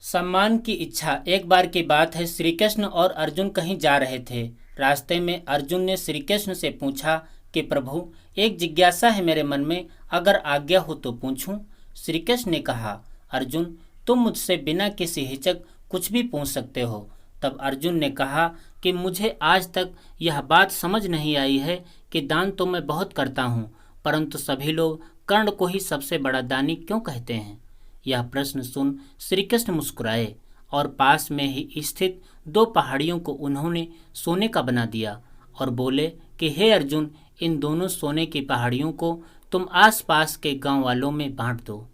सम्मान की इच्छा। एक बार की बात है, श्री कृष्ण और अर्जुन कहीं जा रहे थे। रास्ते में अर्जुन ने श्री कृष्ण से पूछा कि प्रभु, एक जिज्ञासा है मेरे मन में, अगर आज्ञा हो तो पूछूं। श्री कृष्ण ने कहा, अर्जुन, तुम मुझसे बिना किसी हिचक कुछ भी पूछ सकते हो। तब अर्जुन ने कहा कि मुझे आज तक यह बात समझ नहीं आई है कि दान तो मैं बहुत करता हूँ, परंतु सभी लोग कर्ण को ही सबसे बड़ा दानी क्यों कहते हैं। यह प्रश्न सुन श्री कृष्ण मुस्कुराए और पास में ही स्थित दो पहाड़ियों को उन्होंने सोने का बना दिया और बोले कि हे अर्जुन, इन दोनों सोने की पहाड़ियों को तुम आसपास के गांव वालों में बांट दो।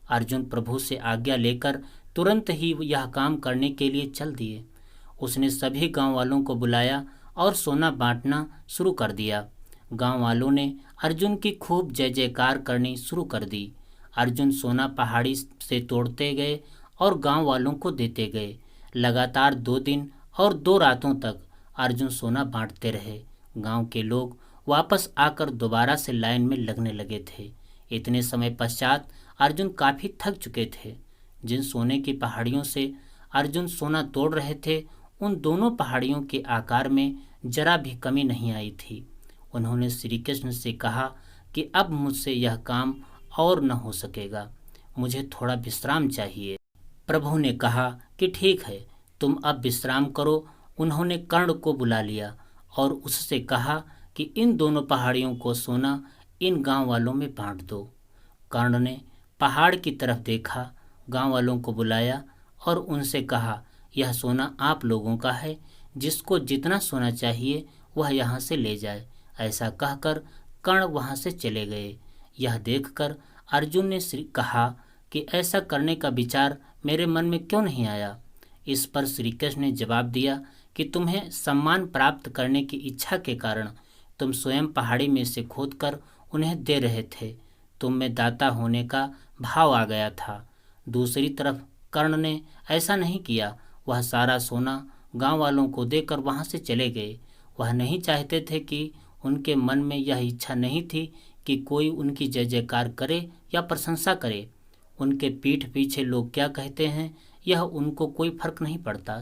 अर्जुन प्रभु से आज्ञा लेकर तुरंत ही यह काम करने के लिए चल दिए। उसने सभी गांव वालों को बुलाया और सोना बांटना शुरू कर दिया। गांव वालों ने अर्जुन की खूब जय जयकार करनी शुरू कर दी। अर्जुन सोना पहाड़ी से तोड़ते गए और गांव वालों को देते गए। लगातार 2 दिन और 2 रातों तक अर्जुन सोना बांटते रहे। गांव के लोग वापस आकर दोबारा से लाइन में लगने लगे थे। इतने समय पश्चात अर्जुन काफी थक चुके थे। जिन सोने की पहाड़ियों से अर्जुन सोना तोड़ रहे थे, उन दोनों पहाड़ियों के आकार में जरा भी कमी नहीं आई थी। उन्होंने श्री कृष्ण से कहा कि अब मुझसे यह काम और न हो सकेगा, मुझे थोड़ा विश्राम चाहिए। प्रभु ने कहा कि ठीक है, तुम अब विश्राम करो। उन्होंने कर्ण को बुला लिया और उससे कहा कि इन दोनों पहाड़ियों को सोना इन गांव वालों में बांट दो। कर्ण ने पहाड़ की तरफ देखा, गांव वालों को बुलाया और उनसे कहा, यह सोना आप लोगों का है, जिसको जितना सोना चाहिए वह यहाँ से ले जाए। ऐसा कहकर कर्ण वहाँ से चले गए। यह देखकर अर्जुन ने श्री कहा कि ऐसा करने का विचार मेरे मन में क्यों नहीं आया। इस पर श्री कृष्ण ने जवाब दिया कि तुम्हें सम्मान प्राप्त करने की इच्छा के कारण तुम स्वयं पहाड़ी में से खोदकर उन्हें दे रहे थे। तुम में दाता होने का भाव आ गया था। दूसरी तरफ कर्ण ने ऐसा नहीं किया। वह सारा सोना गांव वालों को देकर वहां से चले गए। वह नहीं चाहते थे कि उनके मन में यह इच्छा नहीं थी कि कोई उनकी जय जयकार करे या प्रशंसा करे। उनके पीठ पीछे लोग क्या कहते हैं, यह उनको कोई फर्क नहीं पड़ता।